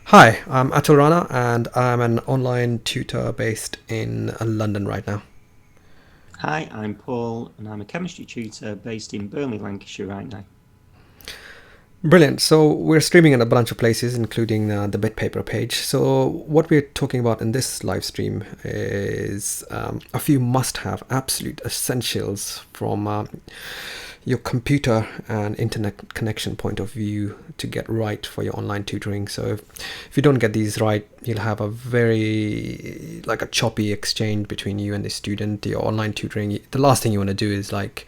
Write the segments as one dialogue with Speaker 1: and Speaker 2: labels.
Speaker 1: Hi, I'm Atul Rana and I'm an online tutor based in London right now.
Speaker 2: Hi, I'm Paul, and I'm a chemistry tutor based in Burnley, Lancashire right now.
Speaker 1: Brilliant. So we're streaming in a bunch of places, including the BitPaper page. So what we're talking about in this live stream is a few must-have, absolute essentials from your computer and internet connection point of view to get right for your online tutoring. So if you don't get these right, you'll have a very like a choppy exchange between you and the student. Your online tutoring, the last thing you want to do is like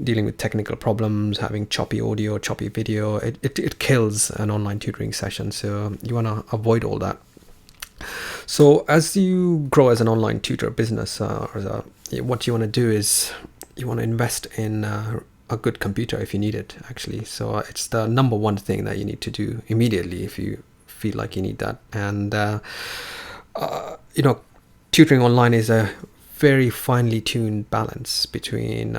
Speaker 1: dealing with technical problems, having choppy audio, choppy video. It kills an online tutoring session. So you want to avoid all that. So as you grow as an online tutor business, what you want to do is you want to invest in a good computer if you need it, actually. So it's the number one thing that you need to do immediately if you feel like you need that. And you know, tutoring online is a very finely tuned balance between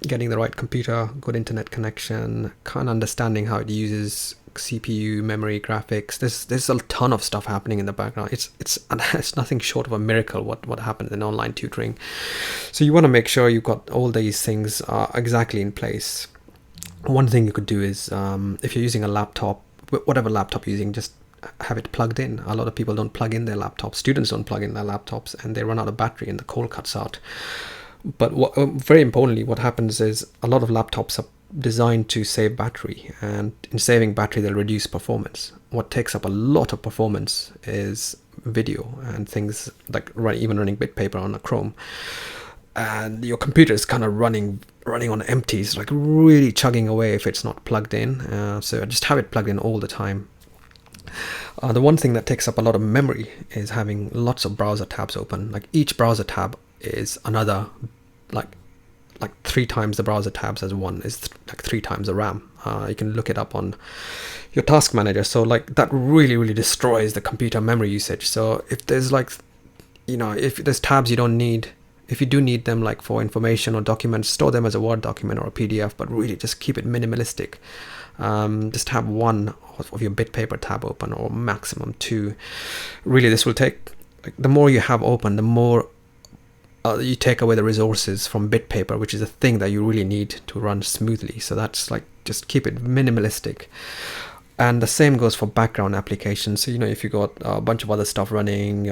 Speaker 1: getting the right computer, good internet connection, kind of understanding how it uses CPU, memory, graphics. There's a ton of stuff happening in the background. It's nothing short of a miracle what happens in online tutoring. So you want to make sure you've got all these things exactly in place. One thing you could do is if you're using a laptop, whatever laptop you're using, just have it plugged in. A lot of people don't plug in their laptops. Students don't plug in their laptops, and they run out of battery, and the call cuts out. But very importantly, what happens is a lot of laptops are designed to save battery, and in saving battery, they'll reduce performance. What takes up a lot of performance is video and things like even running BitPaper on a Chrome, and your computer is kind of running on empties, like really chugging away if it's not plugged in. So just have it plugged in all the time. The one thing that takes up a lot of memory is having lots of browser tabs open. Like each browser tab is another, like like three times the browser tabs as one is like three times the RAM. You can look it up on your task manager. So like that really destroys the computer memory usage. So if there's like, if there's tabs you don't need, if you do need them like for information or documents, store them as a Word document or a PDF, but really just keep it minimalistic. Just have one of your BitPaper tab open, or maximum two. Really, this will take, like, the more you have open, the more you take away the resources from BitPaper, which is a thing that you really need to run smoothly. So that's like, just keep it minimalistic. And the same goes for background applications. So if you've got a bunch of other stuff running,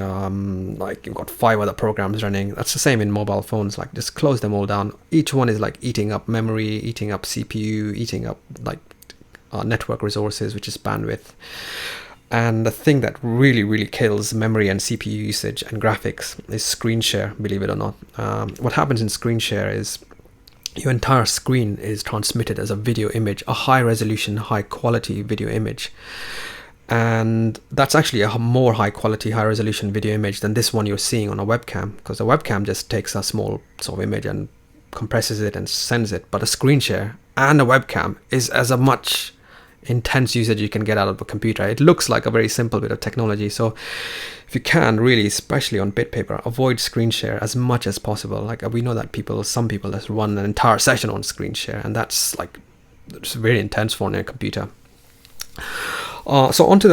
Speaker 1: like you've got 5 other programs running, that's the same in mobile phones. Like, just close them all down. Each one is like eating up memory, eating up CPU, eating up like network resources, which is bandwidth. And the thing that really kills memory and CPU usage and graphics is screen share, believe it or not. What happens in screen share is your entire screen is transmitted as a video image, a high resolution, high quality video image. And that's actually a more high quality, high resolution video image than this one you're seeing on a webcam, because a webcam just takes a small sort of image and compresses it and sends it. But a screen share and a webcam is as a much intense usage you can get out of a computer. It looks like a very simple bit of technology. So if you can, really, especially on BitPaper, avoid screen share as much as possible. Like, we know that some people just run an entire session on screen share, and that's like, it's very intense for a computer. So onto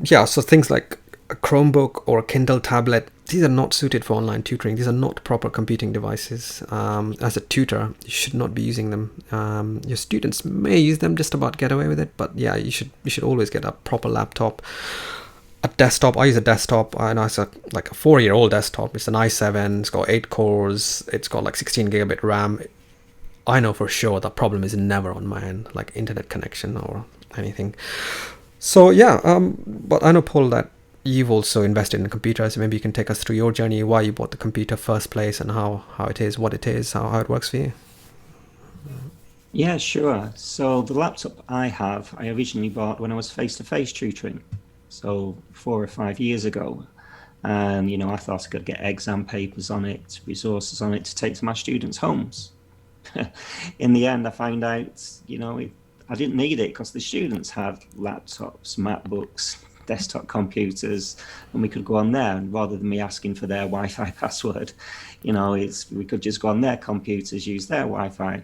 Speaker 1: so things like a Chromebook or a Kindle tablet, these are not suited for online tutoring. These are not proper computing devices. As a tutor, you should not be using them. Your students may use them, just about get away with it, but yeah, you should always get a proper laptop. A desktop. I use a desktop. I know it's like a 4-year-old desktop. It's an i7. It's got 8 cores. It's got like 16 gigabit RAM. I know for sure the problem is never on my end, like internet connection or anything. So yeah, but I know, Paul, that you've also invested in computers. Maybe you can take us through your journey, why you bought the computer first place, and how it is, what it is, how it works for you.
Speaker 2: Yeah, sure. So the laptop I have, I originally bought when I was face-to-face tutoring, so 4 or 5 years ago. And, I thought I could get exam papers on it, resources on it to take to my students' homes. In the end, I found out, I didn't need it because the students had laptops, MacBooks, desktop computers, and we could go on there. And rather than me asking for their Wi-Fi password, we could just go on their computers, use their Wi-Fi,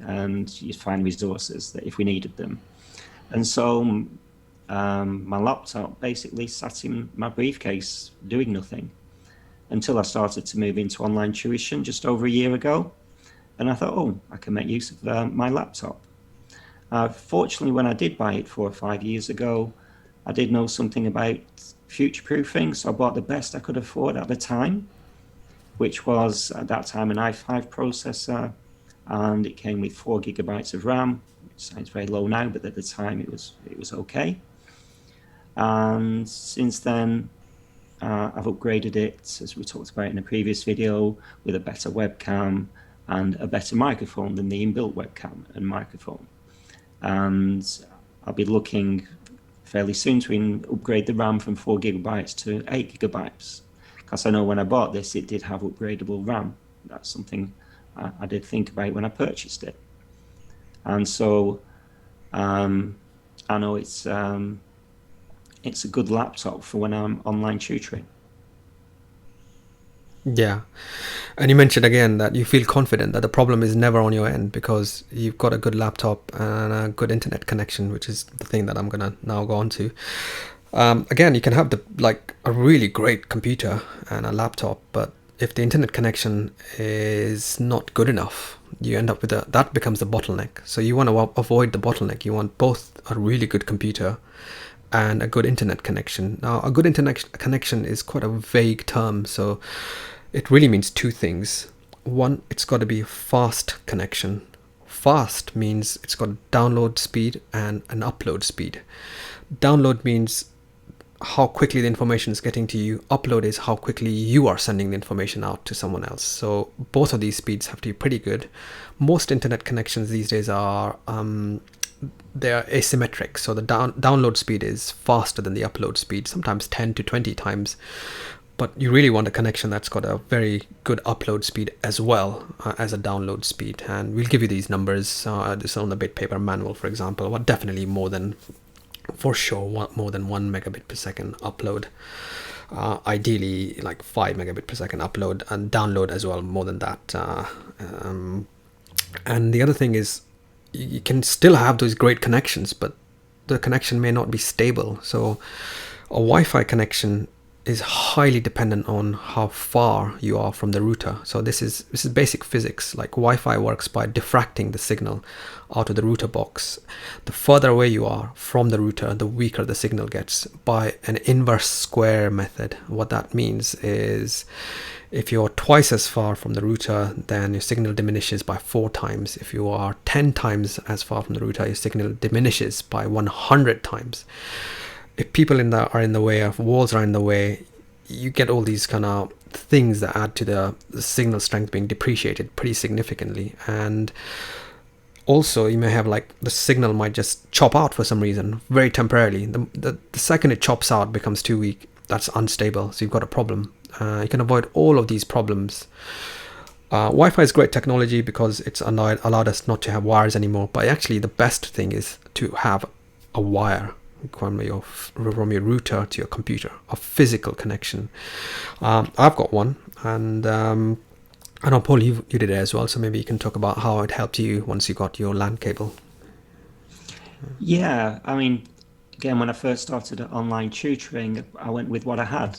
Speaker 2: and you'd find resources that if we needed them. And so my laptop basically sat in my briefcase doing nothing until I started to move into online tuition just over a year ago. And I thought, oh, I can make use of my laptop. Fortunately, when I did buy it 4 or 5 years ago, I did know something about future proofing, so I bought the best I could afford at the time, which was at that time an i5 processor, and it came with 4 GB of RAM, which sounds very low now, but at the time it was okay. And since then, I've upgraded it, as we talked about in a previous video, with a better webcam and a better microphone than the inbuilt webcam and microphone. And I'll be looking fairly soon to upgrade the RAM from 4 GB to 8 GB, because I know when I bought this, it did have upgradable RAM. That's something I did think about when I purchased it. And so I know it's a good laptop for when I'm online tutoring.
Speaker 1: Yeah. And you mentioned again that you feel confident that the problem is never on your end because you've got a good laptop and a good internet connection, which is the thing that I'm going to now go on to. Again, you can have a really great computer and a laptop, but if the internet connection is not good enough, you end up with that becomes the bottleneck. So you want to avoid the bottleneck. You want both a really good computer and a good internet connection. Now, a good internet connection is quite a vague term, so it really means two things. One, it's got to be a fast connection. Fast means it's got download speed and an upload speed. Download means how quickly the information is getting to you. Upload is how quickly you are sending the information out to someone else. So both of these speeds have to be pretty good. Most internet connections these days are they're asymmetric, so the download speed is faster than the upload speed, sometimes 10 to 20 times. But you really want a connection that's got a very good upload speed as well as a download speed. And we'll give you these numbers. This on the bit paper manual, for example, but definitely more than 1 megabit per second upload. Ideally, like 5 megabit per second upload, and download as well, more than that. And the other thing is, you can still have those great connections, but the connection may not be stable. So a Wi-Fi connection is highly dependent on how far you are from the router. So this is basic physics. Like Wi-Fi works by diffracting the signal out of the router box. The further away you are from the router, the weaker the signal gets by an inverse square method. What that means is if you're twice as far from the router, then your signal diminishes by 4 times. If you are 10 times as far from the router, your signal diminishes by 100 times. If people are in the way, if walls are in the way, you get all these kind of things that add to the signal strength being depreciated pretty significantly. And also you may have the signal might just chop out for some reason, very temporarily. The second it chops out, becomes too weak, that's unstable, so you've got a problem. You can avoid all of these problems. Wi-Fi is great technology because it's allowed us not to have wires anymore, but actually the best thing is to have a wire from your router to your computer, a physical connection. I've got one, and I know, Paul, you did it as well, so maybe you can talk about how it helped you once you got your LAN cable.
Speaker 2: Yeah, I mean, again, when I first started at online tutoring, I went with what I had,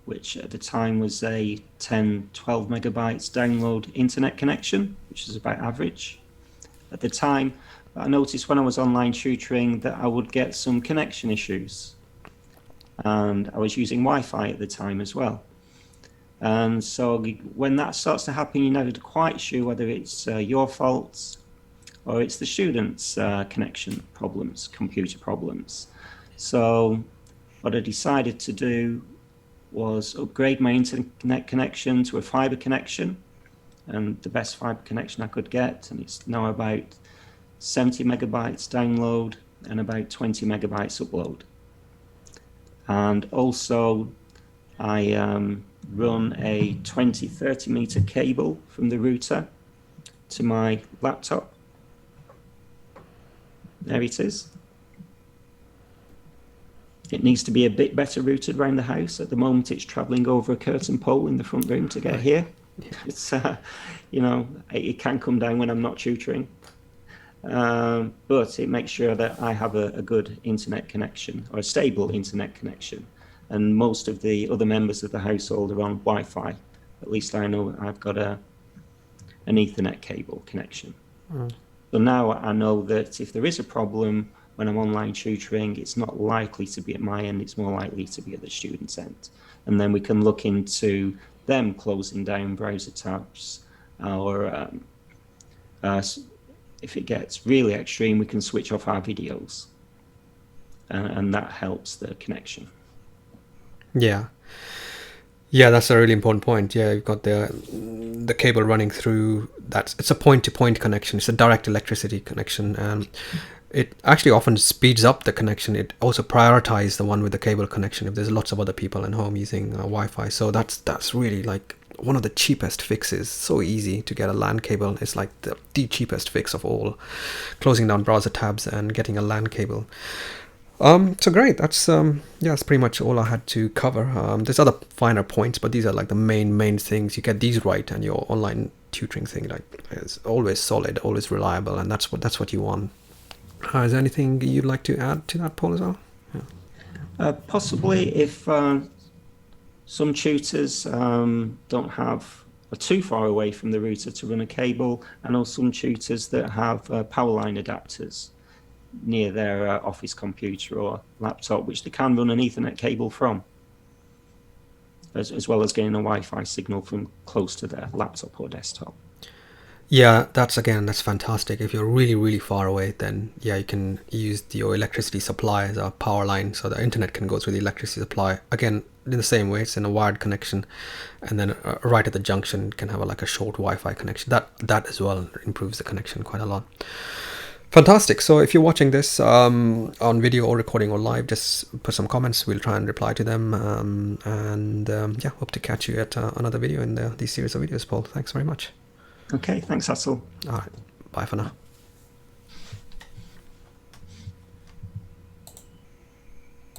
Speaker 2: which at the time was a 10, 12 megabytes download internet connection, which is about average at the time. But I noticed when I was online tutoring that I would get some connection issues. And I was using Wi-Fi at the time as well. And so when that starts to happen, you're never quite sure whether it's your fault or it's the student's connection problems, computer problems. So what I decided to do was upgrade my internet connection to a fiber connection, and the best fiber connection I could get, and it's now about 70 megabytes download and about 20 megabytes upload. And also I run a 20-30 meter cable from the router to my laptop. There it is. It needs to be a bit better routed around the house. At the moment, it's traveling over a curtain pole in the front room to get here. It's, it can come down when I'm not tutoring. but it makes sure that I have a good internet connection, or a stable internet connection. And most of the other members of the household are on Wi-Fi. At least I know I've got an Ethernet cable connection. So now I know that if there is a problem when I'm online tutoring, it's not likely to be at my end, it's more likely to be at the student's end. And then we can look into them closing down browser tabs, or if it gets really extreme, we can switch off our videos, and that helps the connection.
Speaker 1: Yeah. Yeah, that's a really important point. Yeah, you've got the cable running through that. It's a point-to-point connection. It's a direct electricity connection, and it actually often speeds up the connection. It also prioritizes the one with the cable connection if there's lots of other people at home using Wi-Fi. So that's really like one of the cheapest fixes. So easy to get a LAN cable. It's like the cheapest fix of all, closing down browser tabs and getting a LAN cable. So great. That's that's pretty much all I had to cover. There's other finer points, but these are like the main things. You get these right, and your online tutoring thing like is always solid, always reliable, and that's what you want. Is there anything you'd like to add to that, Paul, as well?
Speaker 2: Yeah. Possibly, if some tutors don't are too far away from the router to run a cable. I know some tutors that have power line adapters near their office computer or laptop, which they can run an Ethernet cable from, as well as getting a Wi-Fi signal from close to their laptop or desktop.
Speaker 1: Yeah, that's fantastic. If you're really far away, then yeah, you can use your electricity supply as a power line, so the internet can go through the electricity supply. Again, in the same way, it's in a wired connection, and then right at the junction can have like a short Wi-Fi connection. That as well improves the connection quite a lot. Fantastic. So if you're watching this on video or recording or live, just put some comments. We'll try and reply to them. Yeah, hope to catch you at another video in this series of videos, Paul. Thanks very much.
Speaker 2: Okay, thanks, Atul.
Speaker 1: All right. Bye for now.